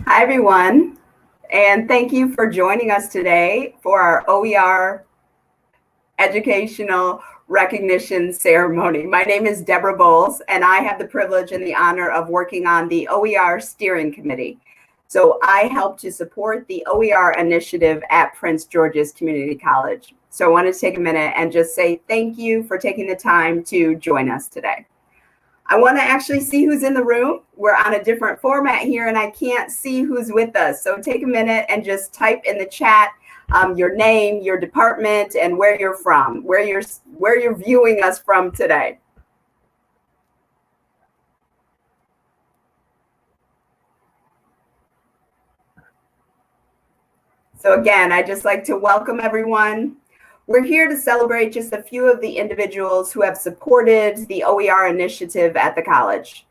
Hi, everyone, and thank you for joining us today for our OER Educational Recognition Ceremony. My name is Deborah Bowles, and I have the privilege and the honor of working on the OER Steering Committee. So I help to support the OER initiative at Prince George's Community College. So I wanted to take a minute and just say thank you for taking the time to join us today. I want to actually see who's in the room. We're on a different format here and I can't see who's with us. So take a minute and just type in the chat your name, your department, and where you're from, where you're viewing us from today. So again, I'd just like to welcome everyone. We're here to celebrate just a few of the individuals who have supported the OER initiative at the college.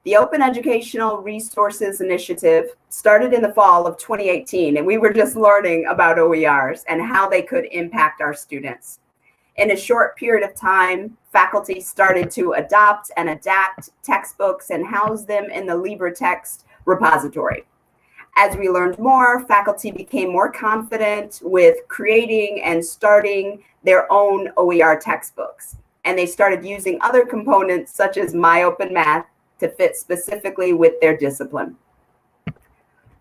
The Open Educational Resources Initiative started in the fall of 2018, and we were just learning about OERs and how they could impact our students. In a short period of time, faculty started to adopt and adapt textbooks and house them in the LibreText repository. As we learned more, faculty became more confident with creating and starting their own OER textbooks. And they started using other components such as MyOpenMath to fit specifically with their discipline.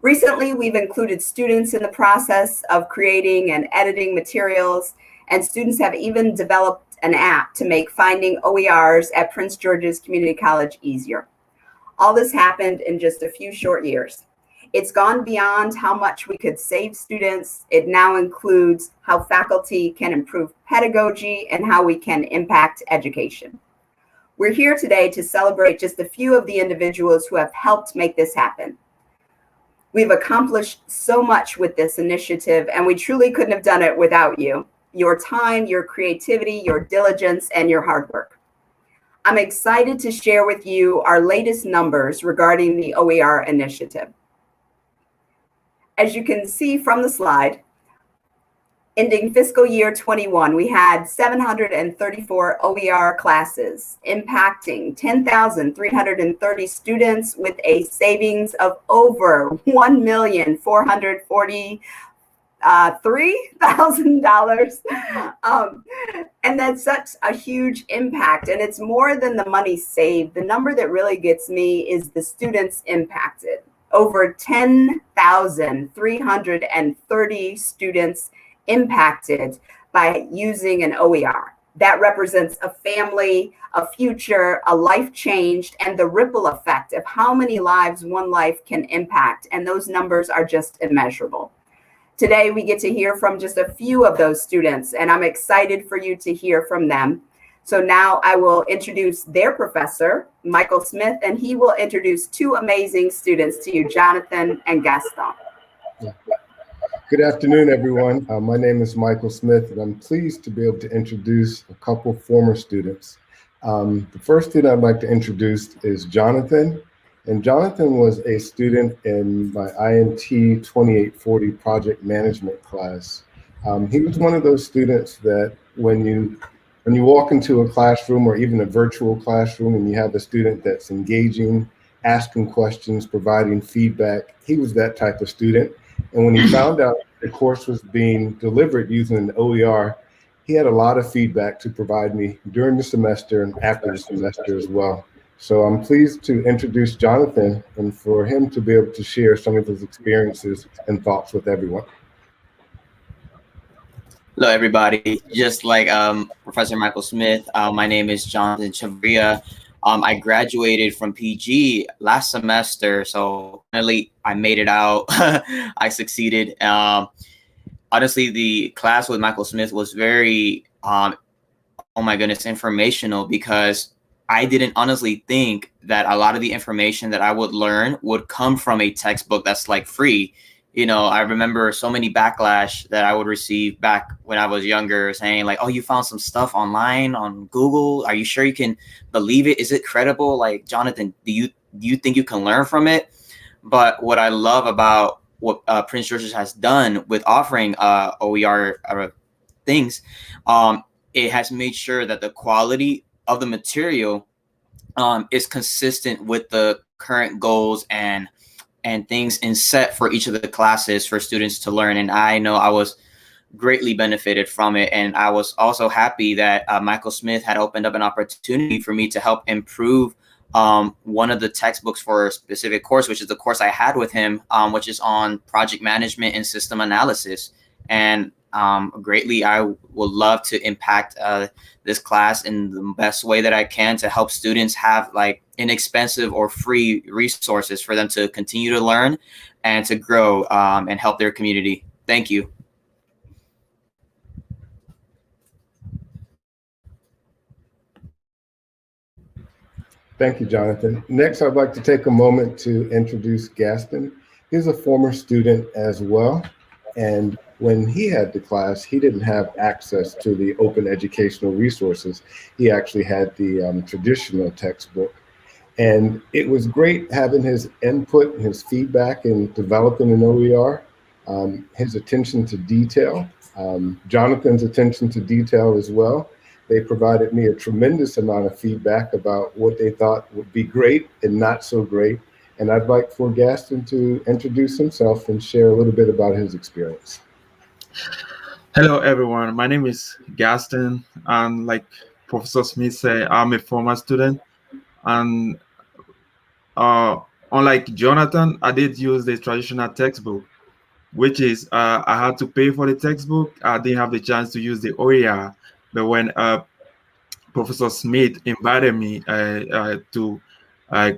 Recently, we've included students in the process of creating and editing materials, and students have even developed an app to make finding OERs at Prince George's Community College easier. All this happened in just a few short years. It's gone beyond how much we could save students. It now includes how faculty can improve pedagogy and how we can impact education. We're here today to celebrate just a few of the individuals who have helped make this happen. We've accomplished so much with this initiative, and we truly couldn't have done it without you. Your time, your creativity, your diligence, and your hard work. I'm excited to share with you our latest numbers regarding the OER initiative. As you can see from the slide, ending fiscal year 21, we had 734 OER classes impacting 10,330 students with a savings of over $1,443,000. And that's such a huge impact. And it's more than the money saved. The number that really gets me is the students impacted. Over 10,330 students impacted by using an OER. That represents a family, a future, a life changed, and the ripple effect of how many lives one life can impact. And those numbers are just immeasurable. Today, we get to hear from just a few of those students, and I'm excited for you to hear from them. So now I will introduce their professor, Michael Smith, and he will introduce two amazing students to you, Jonathan and Gaston. Good afternoon, everyone. My name is Michael Smith, and I'm pleased to be able to introduce a couple former students. The first student I'd like to introduce is Jonathan. And Jonathan was a student in my INT 2840 project management class. He was one of those students that when you walk into a classroom or even a virtual classroom and you have a student that's engaging, asking questions, providing feedback, he was that type of student. And when he found out the course was being delivered using an OER, he had a lot of feedback to provide me during the semester and after the semester as well. So I'm pleased to introduce Jonathan and for him to be able to share some of his experiences and thoughts with everyone. Hello, everybody. Just like Professor Michael Smith, my name is Jonathan Chavarria. I graduated from PG last semester, so finally I made it out. I succeeded. Honestly, the class with Michael Smith was very, oh my goodness, informational, because I didn't honestly think that a lot of the information that I would learn would come from a textbook that's like free. You know, I remember so many backlash that I would receive back when I was younger saying like, oh, you found some stuff online on Google. Are you sure you can believe it? Is it credible? Like, Jonathan, do you think you can learn from it? But what I love about what Prince George's has done with offering OER things, it has made sure that the quality of the material is consistent with the current goals and and things in set for each of the classes for students to learn. And I know I was greatly benefited from it. And I was also happy that Michael Smith had opened up an opportunity for me to help improve one of the textbooks for a specific course, which is the course I had with him, which is on project management and system analysis. And greatly, I would love to impact this class in the best way that I can to help students have like inexpensive or free resources for them to continue to learn and to grow and help their community. Thank you. Thank you, Jonathan. Next, I'd like to take a moment to introduce Gaston. He's a former student as well. And when he had the class, he didn't have access to the open educational resources. He actually had the traditional textbook. And it was great having his input, his feedback in developing an OER, his attention to detail, Jonathan's attention to detail as well. They provided me a tremendous amount of feedback about what they thought would be great and not so great. And I'd like for Gaston to introduce himself and share a little bit about his experience. Hello, everyone. My name is Gaston. And like Professor Smith said, I'm a former student. And unlike Jonathan, I did use the traditional textbook, which is I had to pay for the textbook. I didn't have the chance to use the OER. But when Professor Smith invited me to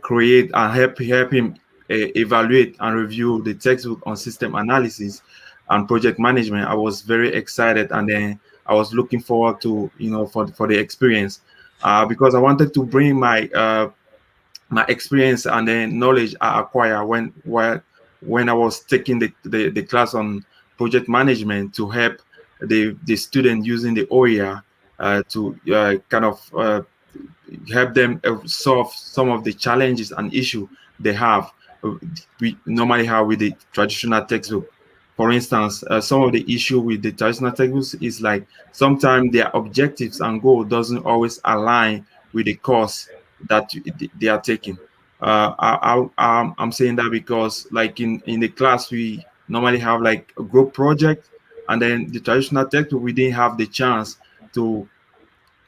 create and help him evaluate and review the textbook on system analysis and project management, I was very excited, and then I was looking forward to for the experience because I wanted to bring my my experience and the knowledge I acquire when I was taking the class on project management to help the student using the OER to kind of help them solve some of the challenges and issues they have we normally have with the traditional textbook. For instance, some of the issue with the traditional textbooks is like sometimes their objectives and goal doesn't always align with the course that they are taking. I'm saying that because like in the class we normally have like a group project, and then the traditional textbook we didn't have the chance to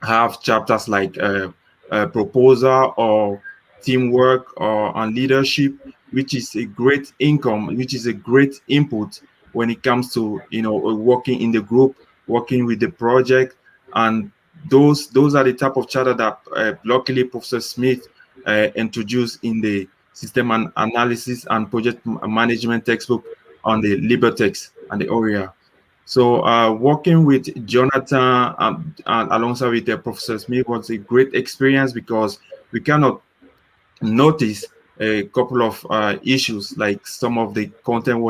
have chapters like proposal or teamwork or on leadership, which is a great income, which is a great input when it comes to working in the group, working with the project. And those are the type of chapter that luckily Professor Smith introduced in the system and analysis and project management textbook on the LibreText and the OER. So working with Jonathan and alongside with Professor Smith was a great experience because we cannot notice a couple of issues, like some of the content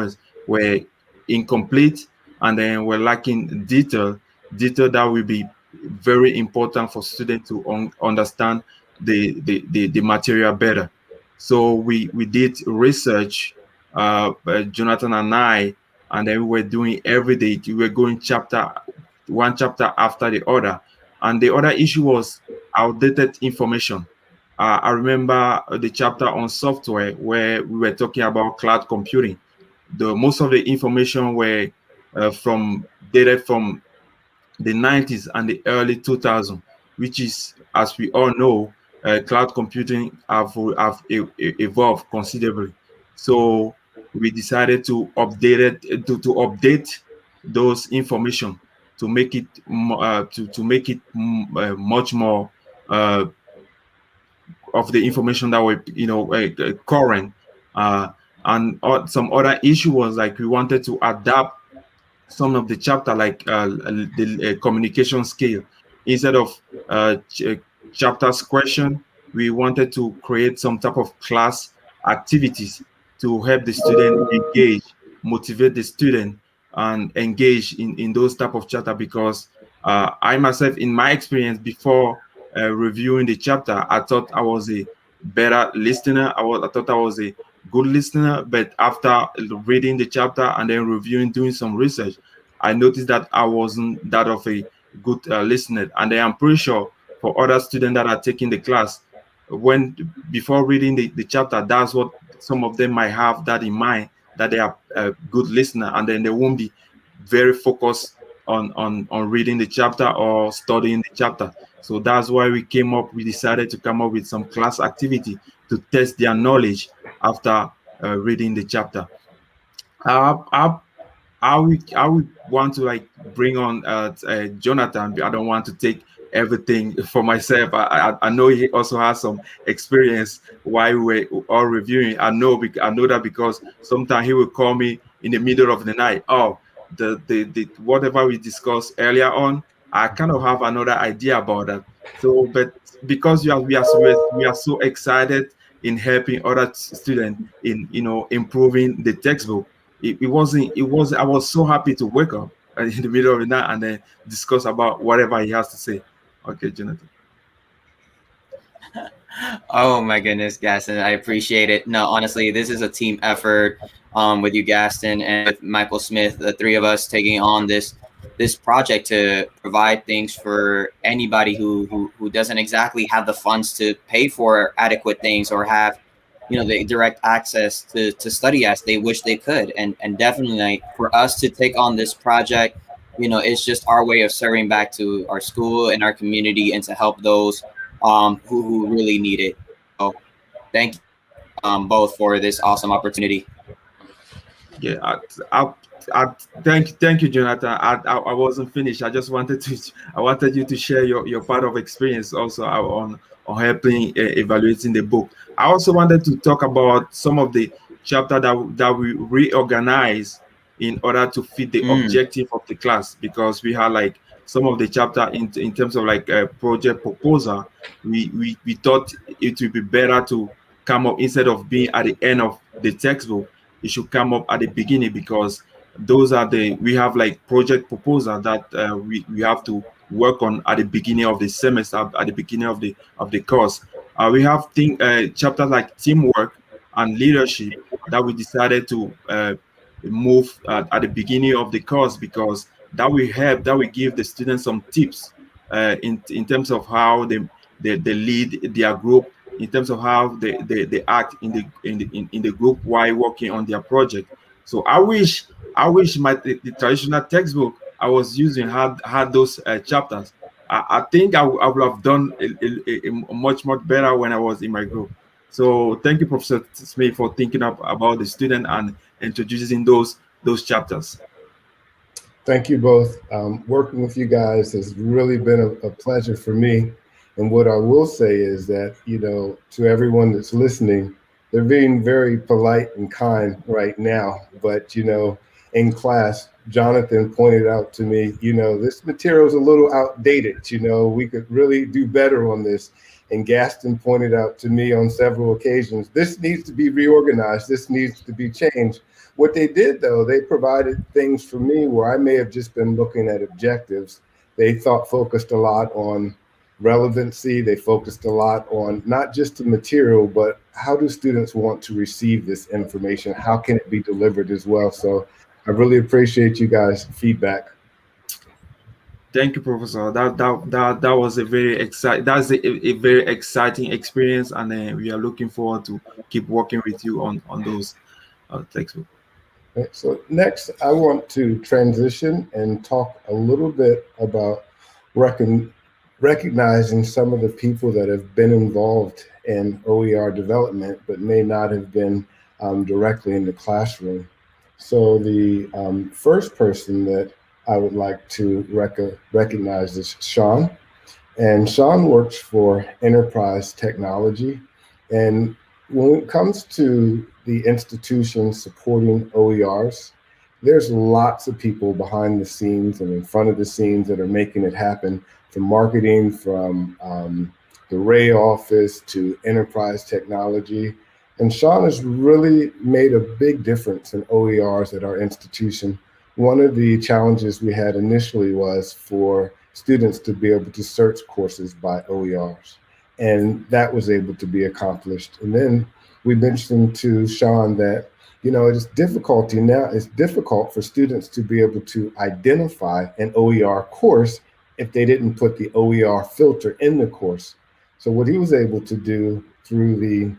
were incomplete, and then we're lacking detail that will be very important for students to understand the material better. So we did research, Jonathan and I, and then we were doing every day. We were going one chapter after the other, and the other issue was outdated information. I remember the chapter on software where we were talking about cloud computing. Most of the information were dated from the 90s and the early 2000s, which is, as we all know, cloud computing have evolved considerably. So we decided to update those information to make it much more of the information that were current. And some other issue was like we wanted to adapt some of the chapter, like the communication skill. Instead of chapters question, we wanted to create some type of class activities to help the student engage, motivate the student, and engage in those type of chapter. Because I myself, in my experience before reviewing the chapter, I thought I was a better listener. I thought I was a good listener, but after reading the chapter and then reviewing, doing some research, I noticed that I wasn't that of a good listener. And I'm pretty sure for other students that are taking the class, before reading the chapter, that's what some of them might have that in mind, that they are a good listener, and then they won't be very focused on reading the chapter or studying the chapter. So that's why we decided to come up with some class activity to test their knowledge after reading the chapter. I, I would want to like bring on Jonathan. I don't want to take everything for myself. I know he also has some experience while we were all reviewing. I know that because sometimes he will call me in the middle of the night. Oh, the whatever we discussed earlier on, I kind of have another idea about that. So, but because we are so excited in helping other students in improving the textbook, I was so happy to wake up in the middle of the night and then discuss about whatever he has to say. Okay, Jonathan. Oh my goodness, Gaston, I appreciate it. No, honestly, this is a team effort with you, Gaston, and with Michael Smith, the three of us taking on this project to provide things for anybody who doesn't exactly have the funds to pay for adequate things or have the direct access to study as they wish they could. And definitely, like, for us to take on this project, it's just our way of serving back to our school and our community and to help those who really need it. So thank you both for this awesome opportunity. Yeah, thank you, Jonathan. I wasn't finished. I wanted you to share your part of experience also on helping evaluating the book. I also wanted to talk about some of the chapter that we reorganize in order to fit the objective of the class, because we had like some of the chapter in terms of like a project proposal. We thought it would be better to come up, instead of being at the end of the textbook, it should come up at the beginning, because we have like project proposal that we have to work on at the beginning of the semester, at the beginning of the course. We have chapters like teamwork and leadership that we decided to move at the beginning of the course, because that will give the students some tips in terms of how they lead their group, in terms of how they act in the group while working on their project. So I wish the traditional textbook I was using had those chapters. I think I would have done a much better when I was in my group. So thank you, Professor Smith, for thinking about the student and introducing those chapters. Thank you both. Working with you guys has really been a pleasure for me. And what I will say is that, to everyone that's listening, they're being very polite and kind right now. But, in class, Jonathan pointed out to me, this material is a little outdated. We could really do better on this. And Gaston pointed out to me on several occasions, this needs to be reorganized. This needs to be changed. What they did, though, they provided things for me where I may have just been looking at objectives. They focused a lot on relevancy. They focused a lot on not just the material, but how do students want to receive this information? How can it be delivered as well? So I really appreciate you guys' feedback. Thank you, Professor. That was a very very exciting experience, and we are looking forward to keep working with you on those textbooks. Okay, so next, I want to transition and talk a little bit about recognizing some of the people that have been involved in OER development, but may not have been directly in the classroom. So the first person that I would like to recognize is Sean. And Sean works for Enterprise Technology. And when it comes to the institution supporting OERs, there's lots of people behind the scenes and in front of the scenes that are making it happen, from marketing, from the Ray office to Enterprise Technology. And Sean has really made a big difference in OERs at our institution. One of the challenges we had initially was for students to be able to search courses by OERs. And that was able to be accomplished. And then we mentioned to Sean that, it's difficult for students to be able to identify an OER course if they didn't put the OER filter in the course. So what he was able to do through the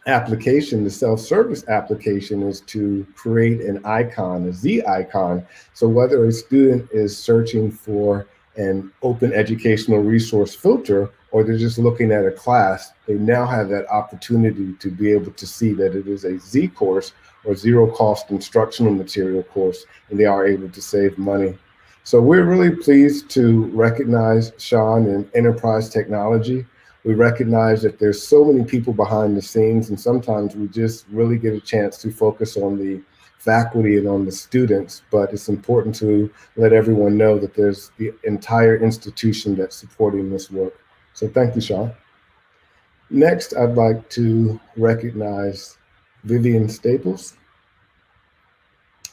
application, the self-service application, is to create an icon, a Z icon. So whether a student is searching for an open educational resource filter, or they're just looking at a class, they now have that opportunity to be able to see that it is a Z course or zero cost instructional material course, and they are able to save money. So we're really pleased to recognize Sean in enterprise technology. We recognize that there's so many people behind the scenes, and sometimes we just really get a chance to focus on the faculty and on the students, but it's important to let everyone know that there's the entire institution that's supporting this work. So thank you, Sean. Next, I'd like to recognize Vivian Staples.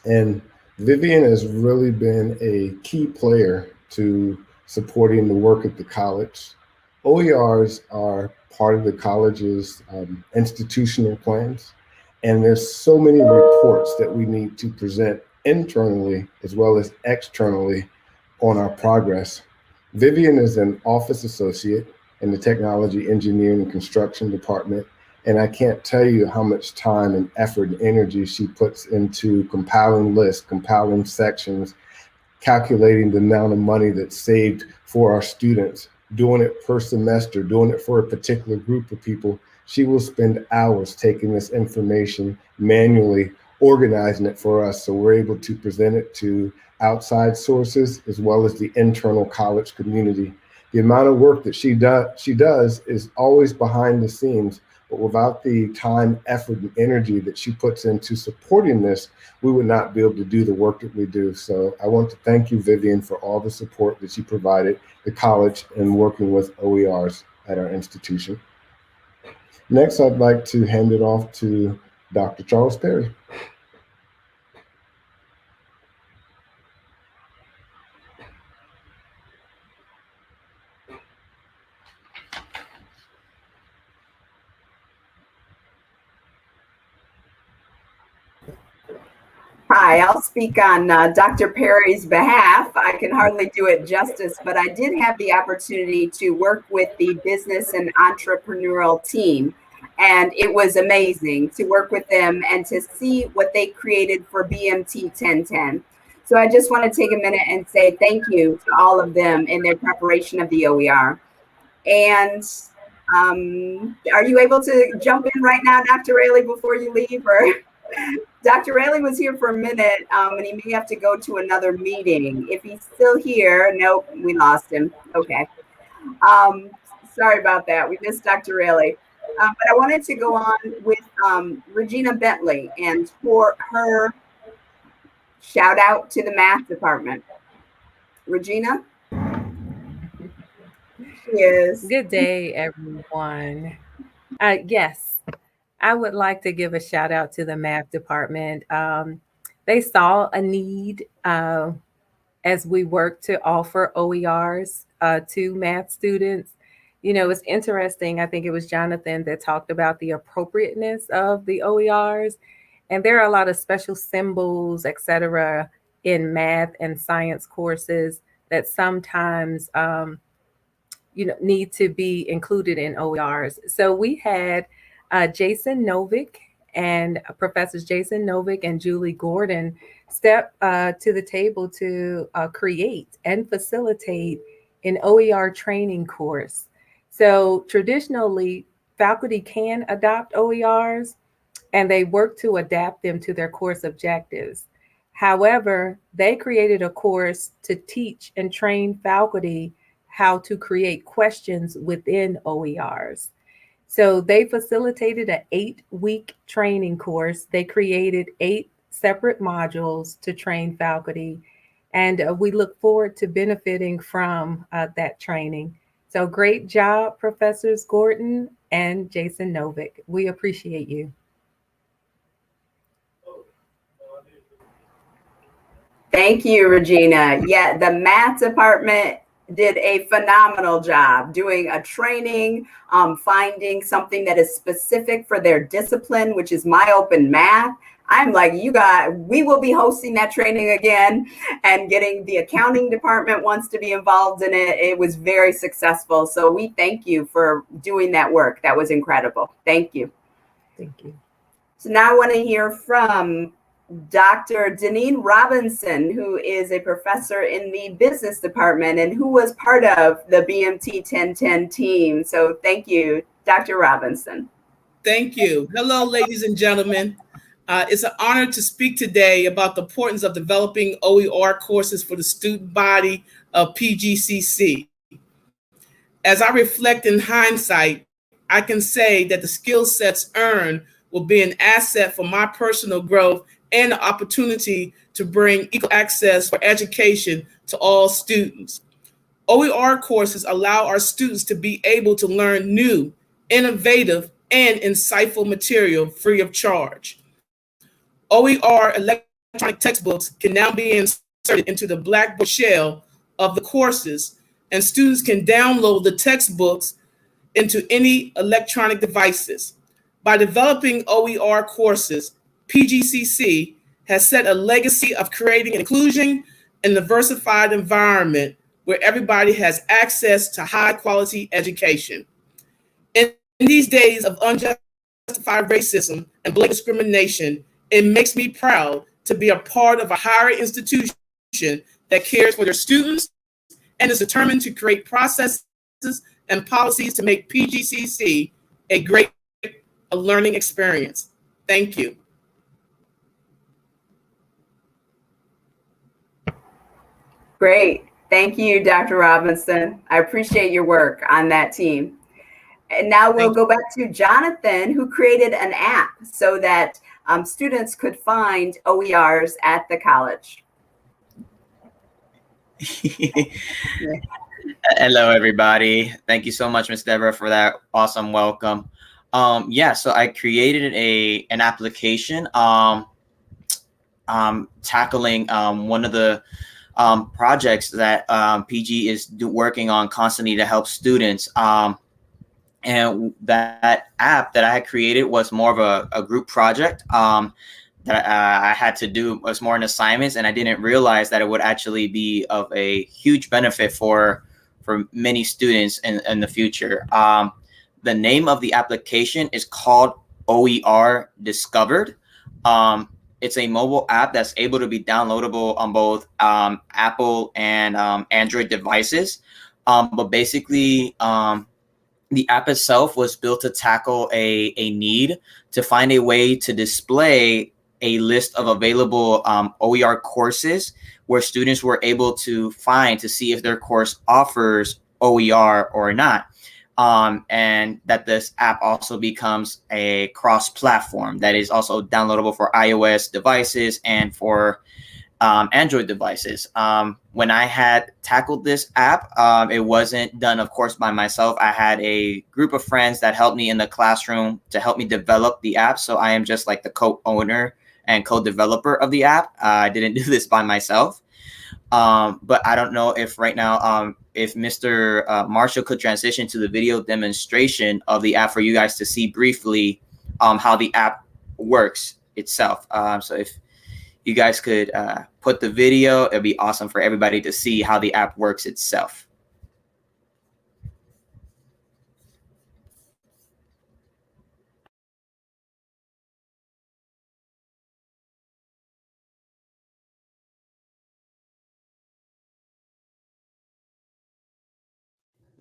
And Vivian has really been a key player to supporting the work at the college. OERs are part of the college's institutional plans, and there's so many reports that we need to present internally as well as externally on our progress. Vivian is an office associate in the technology, engineering, and construction department, and I can't tell you how much time and effort and energy she puts into compiling lists, compiling sections, calculating the amount of money that's saved for our students, doing it per semester, doing it for a particular group of people. She will spend hours taking this information, manually organizing it for us, so we're able to present it to outside sources as well as the internal college community. The amount of work that she does is always behind the scenes, but without the time, effort, and energy that she puts into supporting this, we would not be able to do the work that we do. So I want to thank you, Vivian, for all the support that you provided the college in working with OERs at our institution. Next, I'd like to hand it off to Dr. Charles Perry. Hi, I'll speak on Dr. Perry's behalf. I can hardly do it justice, but I did have the opportunity to work with the business and entrepreneurial team, and it was amazing to work with them and to see what they created for BMT 1010. So I just want to take a minute and say thank you to all of them in their preparation of the OER. And are you able to jump in right now, Dr. Raley, before you leave? Or Dr. Raley was here for a minute, and he may have to go to another meeting. If he's still here, nope, we lost him. Okay. Sorry about that. We missed Dr. Raley. But I wanted to go on with Regina Bentley and for her shout out to the math department. Regina? She is. Good day, everyone. Yes. I would like to give a shout out to the math department. They saw a need as we work to offer OERs to math students. You know, it's interesting. I think it was Jonathan that talked about the appropriateness of the OERs. And there are a lot of special symbols, et cetera, in math and science courses that sometimes, need to be included in OERs. So we had Jason Novick and Professors Jason Novick and Julie Gordon step to the table to create and facilitate an OER training course. So traditionally, faculty can adopt OERs and they work to adapt them to their course objectives. However, they created a course to teach and train faculty how to create questions within OERs. So they facilitated an 8-week training course. They created 8 separate modules to train faculty, and we look forward to benefiting from that training. So great job, Professors Gordon and Jason Novick. We appreciate you. Thank you, Regina. Yeah, the math department did a phenomenal job doing a training, finding something that is specific for their discipline, which is my open math. I'm like, we will be hosting that training again, and getting the accounting department wants to be involved in it. It was very successful. So we thank you for doing that work. That was incredible. Thank you. Thank you. So now I want to hear from Dr. Deneen Robinson, who is a professor in the business department and who was part of the BMT 1010 team. So thank you, Dr. Robinson. Thank you. Hello, ladies and gentlemen. It's an honor to speak today about the importance of developing OER courses for the student body of PGCC. As I reflect in hindsight, I can say that the skill sets earned will be an asset for my personal growth and the opportunity to bring equal access for education to all students. OER courses allow our students to be able to learn new, innovative, and insightful material free of charge. OER electronic textbooks can now be inserted into the Blackboard shell of the courses, and students can download the textbooks into any electronic devices. By developing OER courses, PGCC has set a legacy of creating an inclusion and diversified environment where everybody has access to high quality education. In these days of unjustified racism and blatant discrimination, it makes me proud to be a part of a higher institution that cares for their students and is determined to create processes and policies to make PGCC a great learning experience. Thank you. Great. Thank you, Dr. Robinson. I appreciate your work on that team. And now we'll go back to Jonathan, who created an app so that students could find OERs at the college. Hello, everybody. Thank you so much, Ms. Deborah, for that awesome welcome. Yeah, so I created an application tackling one of the projects that PG is working on constantly to help students. And that app that I had created was more of a group project that I had to do. Was more an assignments, and I didn't realize that it would actually be of a huge benefit for many students in the future. The name of the application is called OER Discovered. It's a mobile app that's able to be downloadable on both Apple and Android devices. But basically, the app itself was built to tackle a need to find a way to display a list of available OER courses where students were able to find to see if their course offers OER or not. And that this app also becomes a cross-platform that is also downloadable for iOS devices and for Android devices. When I had tackled this app, it wasn't done, of course, by myself. I had a group of friends that helped me in the classroom to help me develop the app. So I am just like the co-owner and co-developer of the app. I didn't do this by myself. But I don't know if right now, if Mr. Marshall could transition to the video demonstration of the app for you guys to see briefly how the app works itself. So if you guys could put the video, it'd be awesome for everybody to see how the app works itself.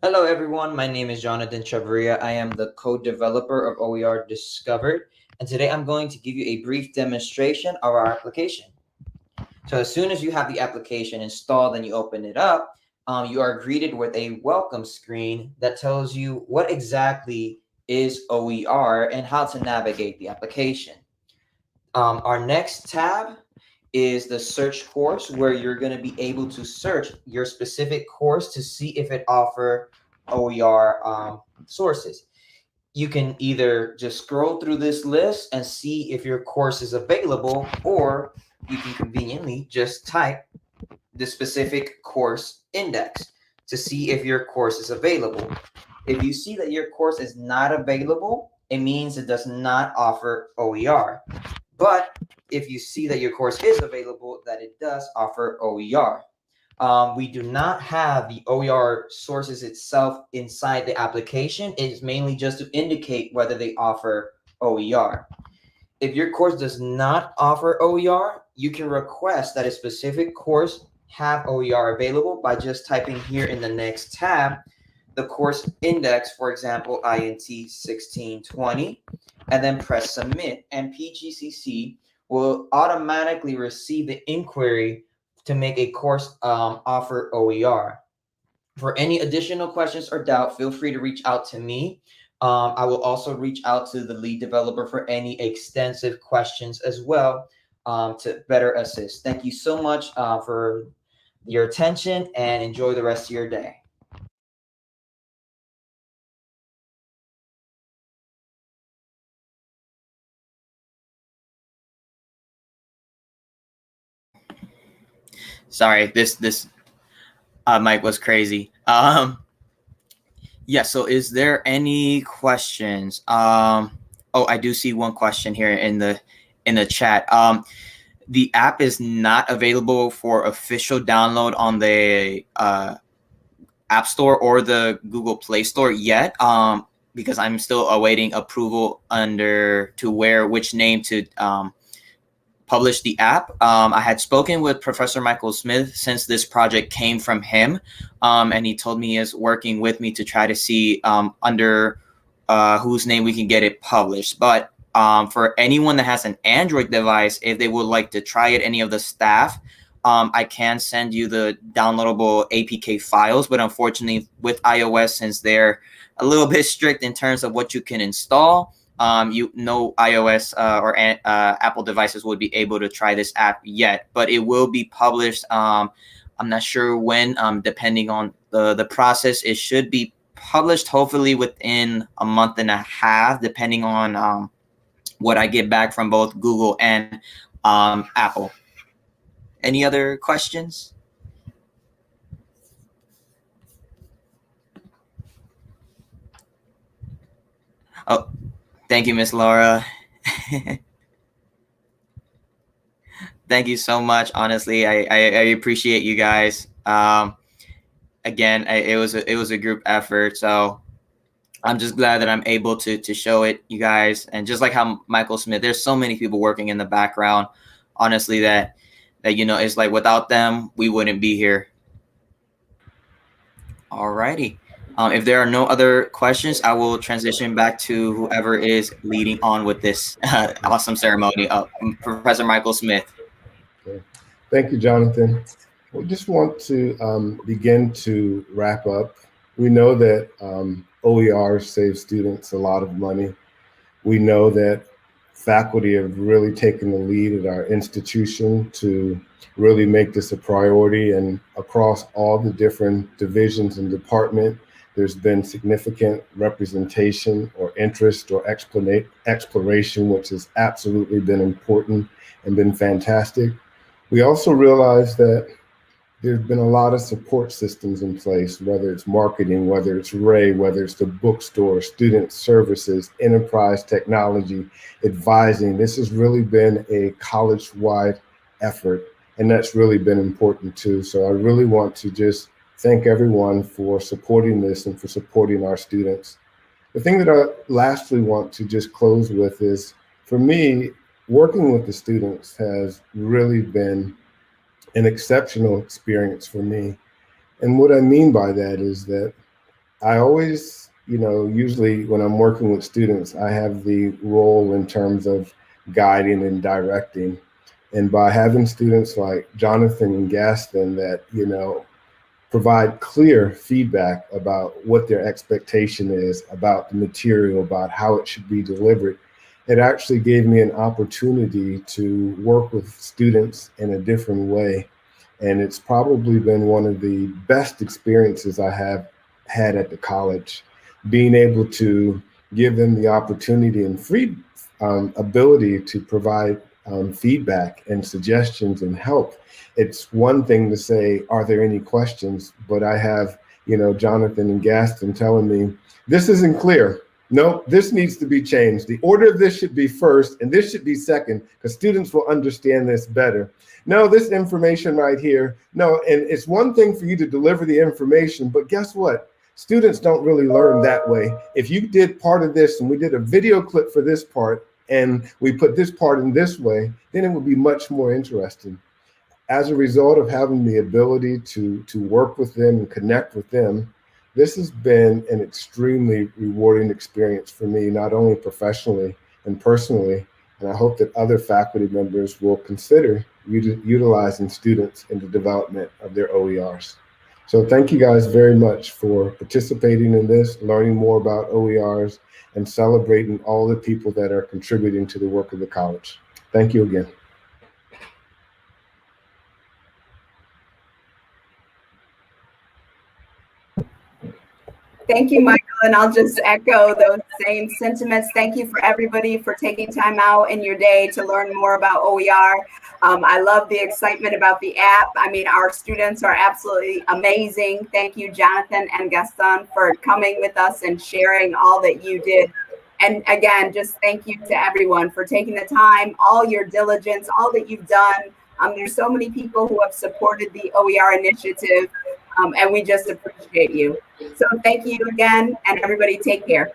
Hello, everyone. My name is Jonathan Chavarria. I am the co-developer of OER Discovered, and today I'm going to give you a brief demonstration of our application. So as soon as you have the application installed and you open it up, you are greeted with a welcome screen that tells you what exactly is OER and how to navigate the application. Our next tab is the search course, where you're going to be able to search your specific course to see if it offers OER sources. You can either just scroll through this list and see if your course is available, or you can conveniently just type the specific course index to see if your course is available. If you see that your course is not available, it means it does not offer OER. But if you see that your course is available, that it does offer OER. We do not have the OER sources itself inside the application. It's mainly just to indicate whether they offer OER. If your course does not offer OER, you can request that a specific course have OER available by just typing here in the next tab the course index, for example, INT 1620, and then press submit, and PGCC will automatically receive the inquiry to make a course offer OER. For any additional questions or doubt, feel free to reach out to me. I will also reach out to the lead developer for any extensive questions as well to better assist. Thank you so much for your attention, and enjoy the rest of your day. Sorry, this mic was crazy. Yeah, so is there any questions? Oh, I do see one question here in the chat. The app is not available for official download on the App Store or the Google Play Store yet, because I'm still awaiting approval which name to publish the app. I had spoken with Professor Michael Smith since this project came from him, and he told me he is working with me to try to see under whose name we can get it published. But for anyone that has an Android device, if they would like to try it, any of the staff, I can send you the downloadable APK files. But unfortunately, with iOS, since they're a little bit strict in terms of what you can install, iOS or Apple devices would be able to try this app yet, but it will be published. I'm not sure when, depending on the process. It should be published hopefully within a month and a half, depending on what I get back from both Google and Apple. Any other questions? Oh, thank you, Miss Laura. Thank you so much. Honestly, I appreciate you guys. Again, it was a group effort, so I'm just glad that I'm able to show it, you guys. And just like how Michael Smith, there's so many people working in the background, honestly, that it's like without them, we wouldn't be here. Alrighty. If there are no other questions, I will transition back to whoever is leading on with this awesome ceremony, Professor Michael Smith. Okay. Thank you, Jonathan. We just want to begin to wrap up. We know that OER saves students a lot of money. We know that faculty have really taken the lead at our institution to really make this a priority, and across all the different divisions and departments, there's been significant representation or interest or exploration, which has absolutely been important and been fantastic. We also realize that there's been a lot of support systems in place, whether it's marketing, whether it's Ray, whether it's the bookstore, student services, enterprise technology, advising. This has really been a college-wide effort, and that's really been important too. So I really want to just thank everyone for supporting this and for supporting our students. The thing that I lastly want to just close with is, for me, working with the students has really been an exceptional experience for me. And what I mean by that is that I always, usually when I'm working with students, I have the role in terms of guiding and directing. And by having students like Jonathan and Gaston that, provide clear feedback about what their expectation is about the material, about how it should be delivered, it actually gave me an opportunity to work with students in a different way. And it's probably been one of the best experiences I have had at the college, being able to give them the opportunity and free ability to provide feedback and suggestions and help. It's one thing to say, are there any questions? But I have, Jonathan and Gaston telling me, this isn't clear. No, this needs to be changed. The order of this should be first, and this should be second, because students will understand this better. No, this information right here. No, and it's one thing for you to deliver the information, but guess what? Students don't really learn that way. If you did part of this and we did a video clip for this part and we put this part in this way, then it would be much more interesting. As a result of having the ability to work with them and connect with them, this has been an extremely rewarding experience for me, not only professionally and personally, and I hope that other faculty members will consider utilizing students in the development of their OERs. So thank you guys very much for participating in this, learning more about OERs, and celebrating all the people that are contributing to the work of the college. Thank you again. Thank you, Michael, and I'll just echo those same sentiments. Thank you for everybody for taking time out in your day to learn more about OER. I love the excitement about the app. I mean, our students are absolutely amazing. Thank you, Jonathan and Gaston, for coming with us and sharing all that you did. And again, just thank you to everyone for taking the time, all your diligence, all that you've done. There's so many people who have supported the OER initiative, and we just appreciate you. So thank you again, and everybody take care.